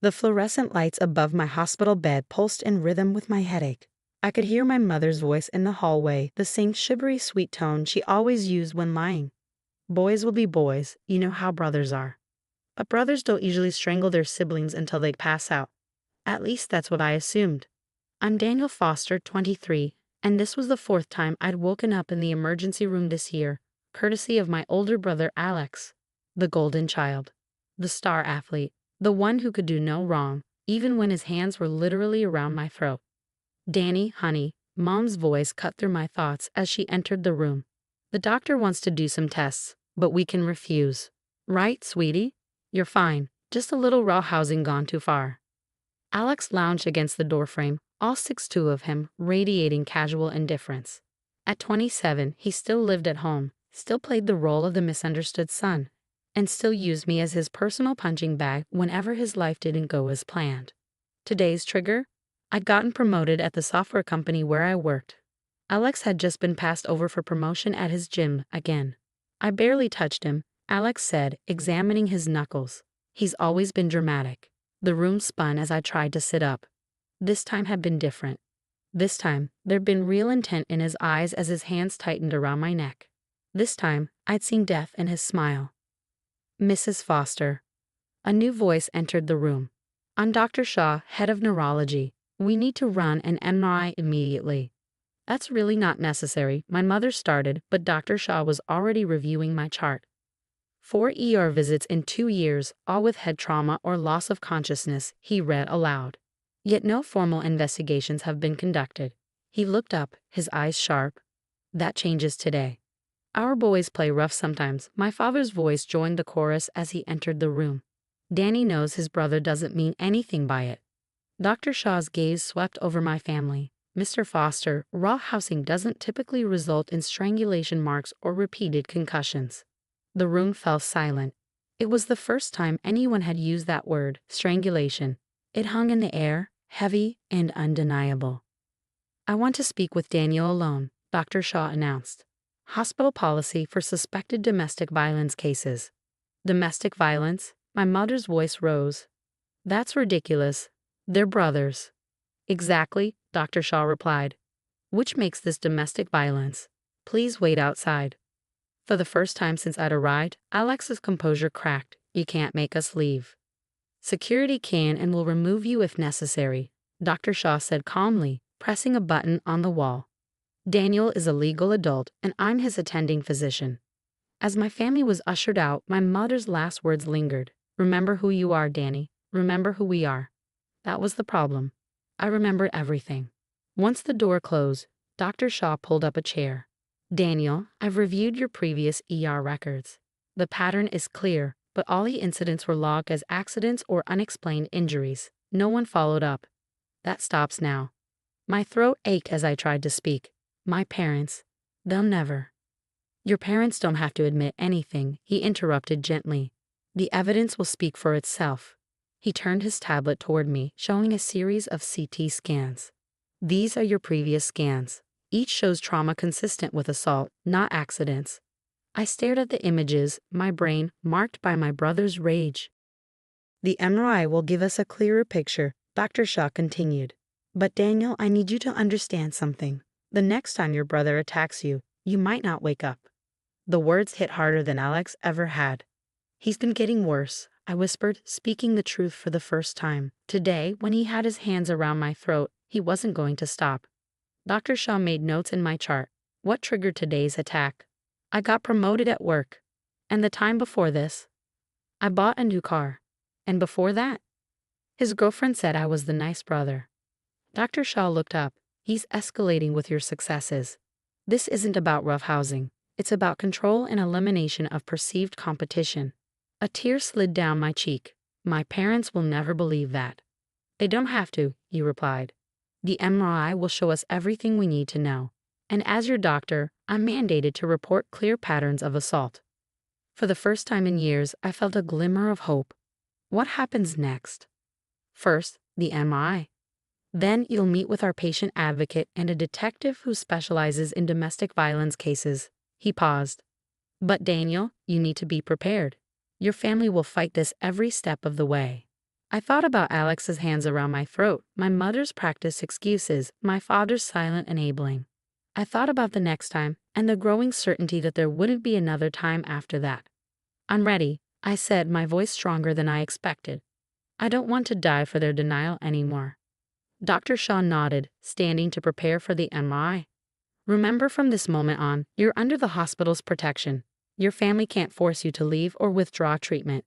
The fluorescent lights above my hospital bed pulsed in rhythm with my headache. I could hear my mother's voice in the hallway, the same shivery sweet tone she always used when lying. Boys will be boys, you know how brothers are. But brothers don't usually strangle their siblings until they pass out. At least that's what I assumed. I'm Daniel Foster, 23, and this was the fourth time I'd woken up in the emergency room this year, courtesy of my older brother Alex, the golden child, the star athlete, the one who could do no wrong, even when his hands were literally around my throat. Danny, honey, Mom's voice cut through my thoughts as she entered the room. The doctor wants to do some tests, but we can refuse. Right, sweetie? You're fine, just a little raw housing gone too far. Alex lounged against the doorframe, all 6'2" of him, radiating casual indifference. At 27, he still lived at home, still played the role of the misunderstood son, and still used me as his personal punching bag whenever his life didn't go as planned. Today's trigger? I'd gotten promoted at the software company where I worked. Alex had just been passed over for promotion at his gym again. I barely touched him, Alex said, examining his knuckles. He's always been dramatic. The room spun as I tried to sit up. This time had been different. This time, there'd been real intent in his eyes as his hands tightened around my neck. This time, I'd seen death in his smile. Mrs. Foster. A new voice entered the room. I'm Dr. Shaw, head of neurology. We need to run an MRI immediately. That's really not necessary, my mother started, but Dr. Shaw was already reviewing my chart. 4 ER visits in 2 years, all with head trauma or loss of consciousness, he read aloud. Yet no formal investigations have been conducted. He looked up, his eyes sharp. That changes today. Our boys play rough sometimes. My father's voice joined the chorus as he entered the room. Danny knows his brother doesn't mean anything by it. Dr. Shaw's gaze swept over my family. Mr. Foster, raw housing doesn't typically result in strangulation marks or repeated concussions. The room fell silent. It was the first time anyone had used that word, strangulation. It hung in the air, heavy and undeniable. I want to speak with Daniel alone, Dr. Shaw announced. Hospital policy for suspected domestic violence cases. Domestic violence? My mother's voice rose. That's ridiculous. They're brothers. Exactly, Dr. Shaw replied. Which makes this domestic violence. Please wait outside. For the first time since I'd arrived, Alex's composure cracked. You can't make us leave. Security can and will remove you if necessary, Dr. Shaw said calmly, pressing a button on the wall. Daniel is a legal adult, and I'm his attending physician. As my family was ushered out, my mother's last words lingered. Remember who you are, Danny. Remember who we are. That was the problem. I remembered everything. Once the door closed, Dr. Shaw pulled up a chair. Daniel, I've reviewed your previous ER records. The pattern is clear, but all the incidents were logged as accidents or unexplained injuries. No one followed up. That stops now. My throat ached as I tried to speak. My parents, they'll never. Your parents don't have to admit anything, he interrupted gently. The evidence will speak for itself. He turned his tablet toward me, showing a series of CT scans. These are your previous scans. Each shows trauma consistent with assault, not accidents. I stared at the images, my brain marked by my brother's rage. The MRI will give us a clearer picture, Dr. Shaw continued. But Daniel, I need you to understand something. The next time your brother attacks you, you might not wake up. The words hit harder than Alex ever had. He's been getting worse, I whispered, speaking the truth for the first time. Today, when he had his hands around my throat, he wasn't going to stop. Dr. Shaw made notes in my chart. What triggered today's attack? I got promoted at work. And the time before this? I bought a new car. And before that? His girlfriend said I was the nice brother. Dr. Shaw looked up. He's escalating with your successes. This isn't about roughhousing. It's about control and elimination of perceived competition. A tear slid down my cheek. My parents will never believe that. They don't have to, you replied. The MRI will show us everything we need to know. And as your doctor, I'm mandated to report clear patterns of assault. For the first time in years, I felt a glimmer of hope. What happens next? First, the MRI. Then you'll meet with our patient advocate and a detective who specializes in domestic violence cases. He paused. But Daniel, you need to be prepared. Your family will fight this every step of the way. I thought about Alex's hands around my throat, my mother's practiced excuses, my father's silent enabling. I thought about the next time, and the growing certainty that there wouldn't be another time after that. "I'm ready," I said, my voice stronger than I expected. "I don't want to die for their denial anymore." Dr. Shaw nodded, standing to prepare for the MRI. "Remember, from this moment on, you're under the hospital's protection. Your family can't force you to leave or withdraw treatment."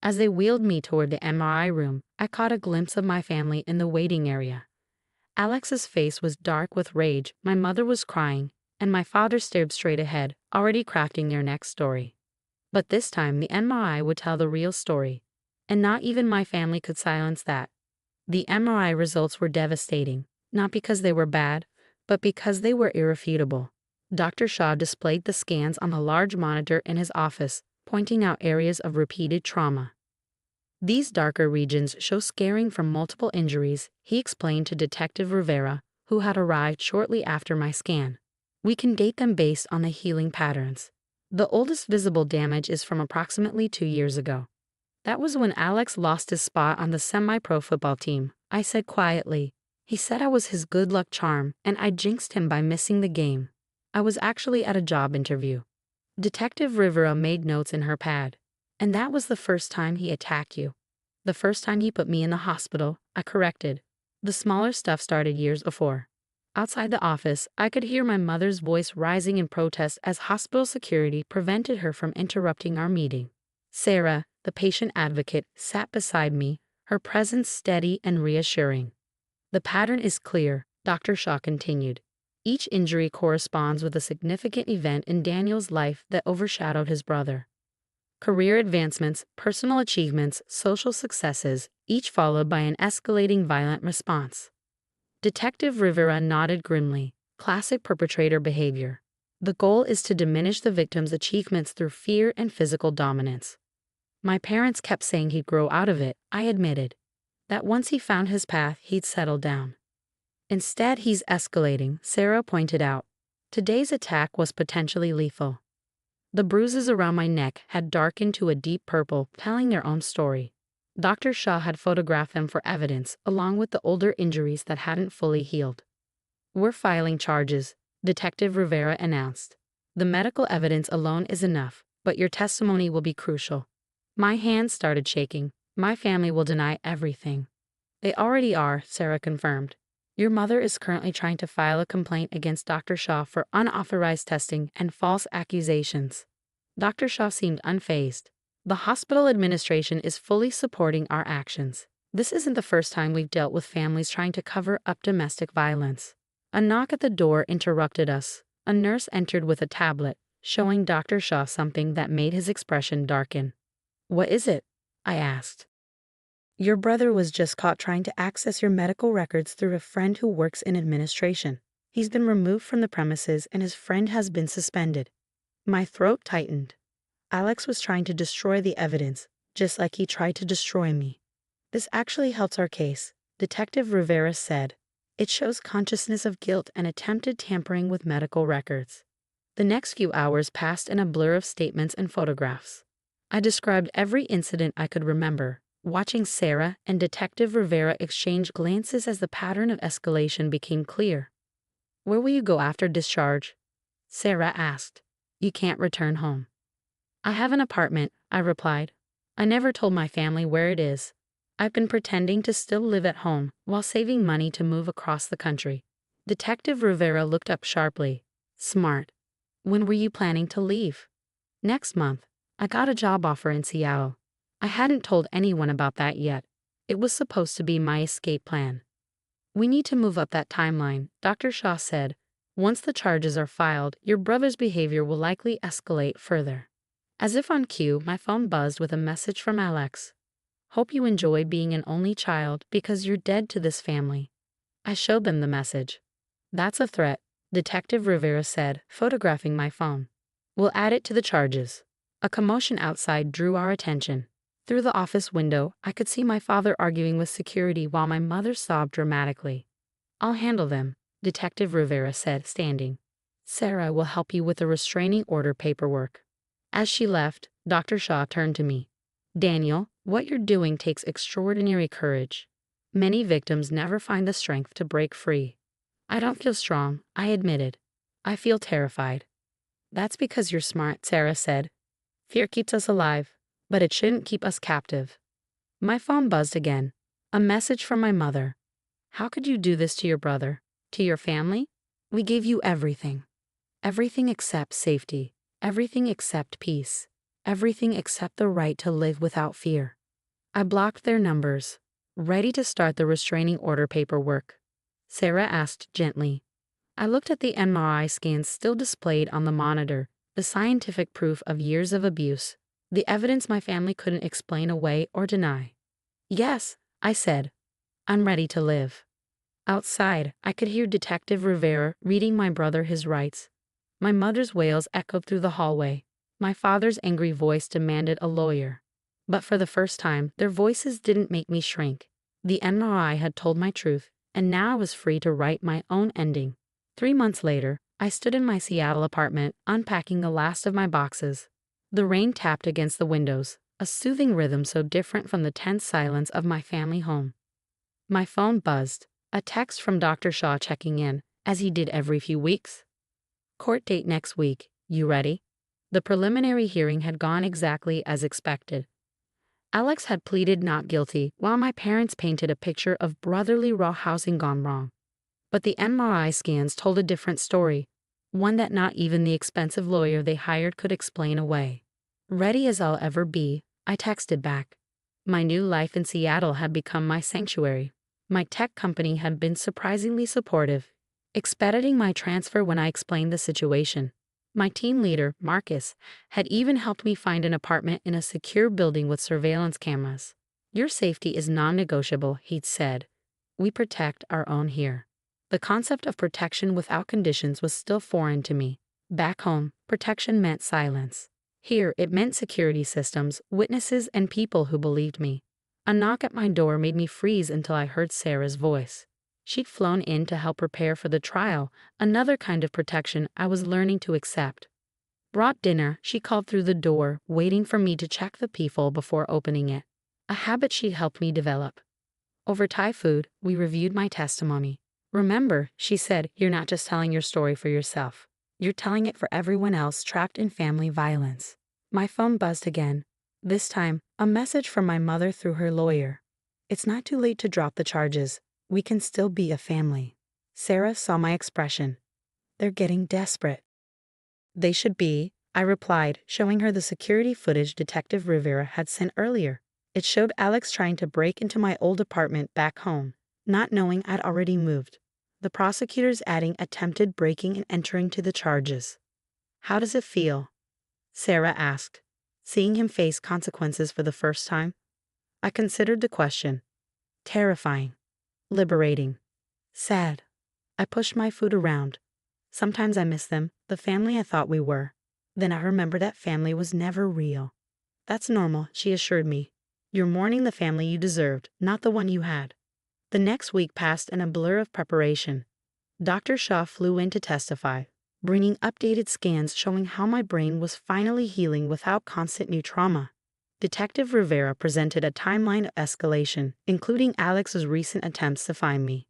As they wheeled me toward the MRI room, I caught a glimpse of my family in the waiting area. Alex's face was dark with rage, my mother was crying, and my father stared straight ahead, already crafting their next story. But this time the MRI would tell the real story, and not even my family could silence that. The MRI results were devastating, not because they were bad, but because they were irrefutable. Dr. Shaw displayed the scans on a large monitor in his office, pointing out areas of repeated trauma. "These darker regions show scarring from multiple injuries," he explained to Detective Rivera, who had arrived shortly after my scan. "We can date them based on the healing patterns. The oldest visible damage is from approximately 2 years ago. That was when Alex lost his spot on the semi-pro football team," I said quietly. "He said I was his good luck charm, and I jinxed him by missing the game. I was actually at a job interview." Detective Rivera made notes in her pad. "And that was the first time he attacked you." "The first time he put me in the hospital," I corrected. "The smaller stuff started years before." Outside the office, I could hear my mother's voice rising in protest as hospital security prevented her from interrupting our meeting. Sarah, the patient advocate, sat beside me, her presence steady and reassuring. "The pattern is clear," Dr. Shaw continued. "Each injury corresponds with a significant event in Daniel's life that overshadowed his brother. Career advancements, personal achievements, social successes, each followed by an escalating violent response." Detective Rivera nodded grimly. "Classic perpetrator behavior. The goal is to diminish the victim's achievements through fear and physical dominance." "My parents kept saying he'd grow out of it," I admitted. "That once he found his path, he'd settle down." "Instead, he's escalating," Sarah pointed out. "Today's attack was potentially lethal." The bruises around my neck had darkened to a deep purple, telling their own story. Dr. Shaw had photographed them for evidence, along with the older injuries that hadn't fully healed. "We're filing charges," Detective Rivera announced. "The medical evidence alone is enough, but your testimony will be crucial." My hands started shaking. "My family will deny everything." "They already are," Sarah confirmed. "Your mother is currently trying to file a complaint against Dr. Shaw for unauthorized testing and false accusations." Dr. Shaw seemed unfazed. "The hospital administration is fully supporting our actions. This isn't the first time we've dealt with families trying to cover up domestic violence." A knock at the door interrupted us. A nurse entered with a tablet, showing Dr. Shaw something that made his expression darken. "What is it?" I asked. "Your brother was just caught trying to access your medical records through a friend who works in administration. He's been removed from the premises and his friend has been suspended." My throat tightened. Alex was trying to destroy the evidence, just like he tried to destroy me. "This actually helps our case," Detective Rivera said. "It shows consciousness of guilt and attempted tampering with medical records." The next few hours passed in a blur of statements and photographs. I described every incident I could remember, watching Sarah and Detective Rivera exchange glances as the pattern of escalation became clear. "Where will you go after discharge?" Sarah asked. "You can't return home." "I have an apartment," I replied. "I never told my family where it is. I've been pretending to still live at home while saving money to move across the country." Detective Rivera looked up sharply. "Smart. When were you planning to leave?" "Next month. I got a job offer in Seattle. I hadn't told anyone about that yet. It was supposed to be my escape plan." "We need to move up that timeline," Dr. Shaw said. "Once the charges are filed, your brother's behavior will likely escalate further." As if on cue, my phone buzzed with a message from Alex. "Hope you enjoy being an only child because you're dead to this family." I showed them the message. "That's a threat," Detective Rivera said, photographing my phone. "We'll add it to the charges." A commotion outside drew our attention. Through the office window, I could see my father arguing with security while my mother sobbed dramatically. "I'll handle them," Detective Rivera said, standing. "Sarah will help you with the restraining order paperwork." As she left, Dr. Shaw turned to me. "Daniel, What you're doing takes extraordinary courage. Many victims never find the strength to break free. I don't feel strong, I admitted. I feel terrified. That's because you're smart, Sarah said. Fear keeps us alive, but it shouldn't keep us captive. My phone buzzed again. A message from my mother. How could you do this to your brother? To your family? We gave you everything. Everything except safety. Everything except peace. Everything except the right to live without fear. I blocked their numbers, ready to start the restraining order paperwork. Sarah asked gently. I looked at the MRI scans still displayed on the monitor, the scientific proof of years of abuse, the evidence my family couldn't explain away or deny. Yes, I said. I'm ready to live. Outside, I could hear Detective Rivera reading my brother his rights. My mother's wails echoed through the hallway. My father's angry voice demanded a lawyer. But for the first time, their voices didn't make me shrink. The MRI had told my truth, and now I was free to write my own ending. 3 months later, I stood in my Seattle apartment, unpacking the last of my boxes. The rain tapped against the windows, a soothing rhythm so different from the tense silence of my family home. My phone buzzed, a text from Dr. Shaw checking in, as he did every few weeks. Court date next week, you ready? The preliminary hearing had gone exactly as expected. Alex had pleaded not guilty, while my parents painted a picture of brotherly rawhousing gone wrong. But the MRI scans told a different story, one that not even the expensive lawyer they hired could explain away. Ready as I'll ever be, I texted back. My new life in Seattle had become my sanctuary. My tech company had been surprisingly supportive, expediting my transfer when I explained the situation. My team leader, Marcus, had even helped me find an apartment in a secure building with surveillance cameras. Your safety is non-negotiable, he'd said. We protect our own here. The concept of protection without conditions was still foreign to me. Back home, protection meant silence. Here, it meant security systems, witnesses, and people who believed me. A knock at my door made me freeze until I heard Sarah's voice. She'd flown in to help prepare for the trial, another kind of protection I was learning to accept. Brought dinner, she called through the door, waiting for me to check the peephole before opening it, a habit she'd helped me develop. Over Thai food, we reviewed my testimony. Remember, she said, you're not just telling your story for yourself. You're telling it for everyone else trapped in family violence. My phone buzzed again. This time, a message from my mother through her lawyer. It's not too late to drop the charges. We can still be a family. Sarah saw my expression. They're getting desperate. They should be, I replied, showing her the security footage Detective Rivera had sent earlier. It showed Alex trying to break into my old apartment back home, not knowing I'd already moved. The prosecutors adding attempted breaking and entering to the charges. How does it feel? Sarah asked, seeing him face consequences for the first time. I considered the question. Terrifying. Liberating. Sad. I pushed my food around. Sometimes I miss them, the family I thought we were. Then I remembered that family was never real. That's normal, she assured me. You're mourning the family you deserved, not the one you had. The next week passed in a blur of preparation. Dr. Shaw flew in to testify, bringing updated scans showing how my brain was finally healing without constant new trauma. Detective Rivera presented a timeline of escalation, including Alex's recent attempts to find me.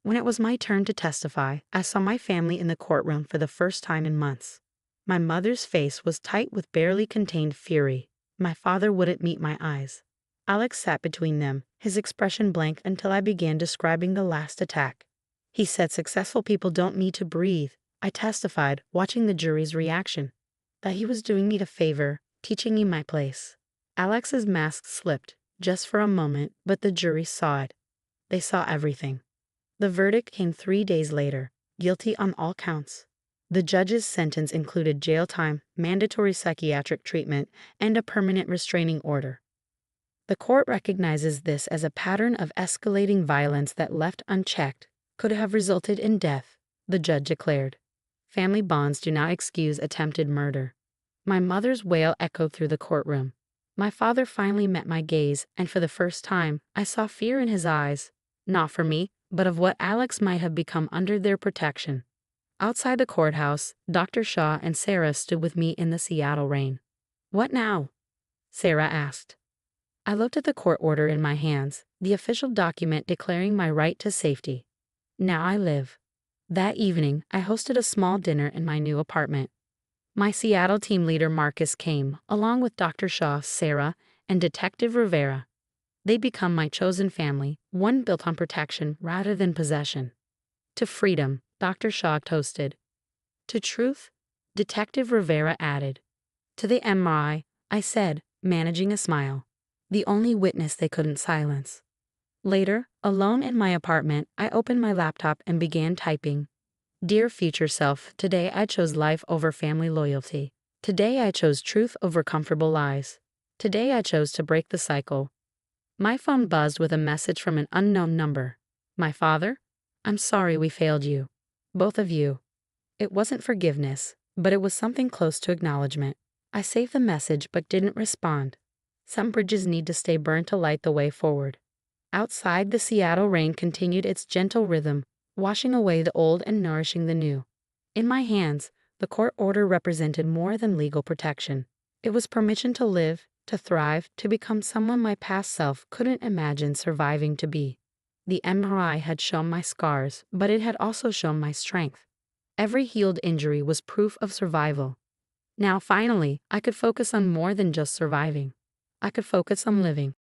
When it was my turn to testify, I saw my family in the courtroom for the first time in months. My mother's face was tight with barely contained fury. My father wouldn't meet my eyes. Alex sat between them, his expression blank until I began describing the last attack. He said successful people don't need to breathe. I testified, watching the jury's reaction. That he was doing me a favor, teaching me my place. Alex's mask slipped, just for a moment, but the jury saw it. They saw everything. The verdict came 3 days later, guilty on all counts. The judge's sentence included jail time, mandatory psychiatric treatment, and a permanent restraining order. The court recognizes this as a pattern of escalating violence that, left unchecked, could have resulted in death, the judge declared. Family bonds do not excuse attempted murder. My mother's wail echoed through the courtroom. My father finally met my gaze, and for the first time, I saw fear in his eyes, not for me, but of what Alex might have become under their protection. Outside the courthouse, Dr. Shaw and Sarah stood with me in the Seattle rain. What now? Sarah asked. I looked at the court order in my hands, the official document declaring my right to safety. Now I live. That evening, I hosted a small dinner in my new apartment. My Seattle team leader Marcus came, along with Dr. Shaw, Sarah, and Detective Rivera. They become my chosen family, one built on protection rather than possession. To freedom, Dr. Shaw toasted. To truth, Detective Rivera added. To the MRI, I said, managing a smile. The only witness they couldn't silence. Later, alone in my apartment, I opened my laptop and began typing. Dear future self, today I chose life over family loyalty. Today I chose truth over comfortable lies. Today I chose to break the cycle. My phone buzzed with a message from an unknown number. My father? I'm sorry we failed you. Both of you. It wasn't forgiveness, but it was something close to acknowledgement. I saved the message but didn't respond. Some bridges need to stay burned to light the way forward. Outside, the Seattle rain continued its gentle rhythm, washing away the old and nourishing the new. In my hands, the court order represented more than legal protection. It was permission to live, to thrive, to become someone my past self couldn't imagine surviving to be. The MRI had shown my scars, but it had also shown my strength. Every healed injury was proof of survival. Now finally, I could focus on more than just surviving. I could focus on living.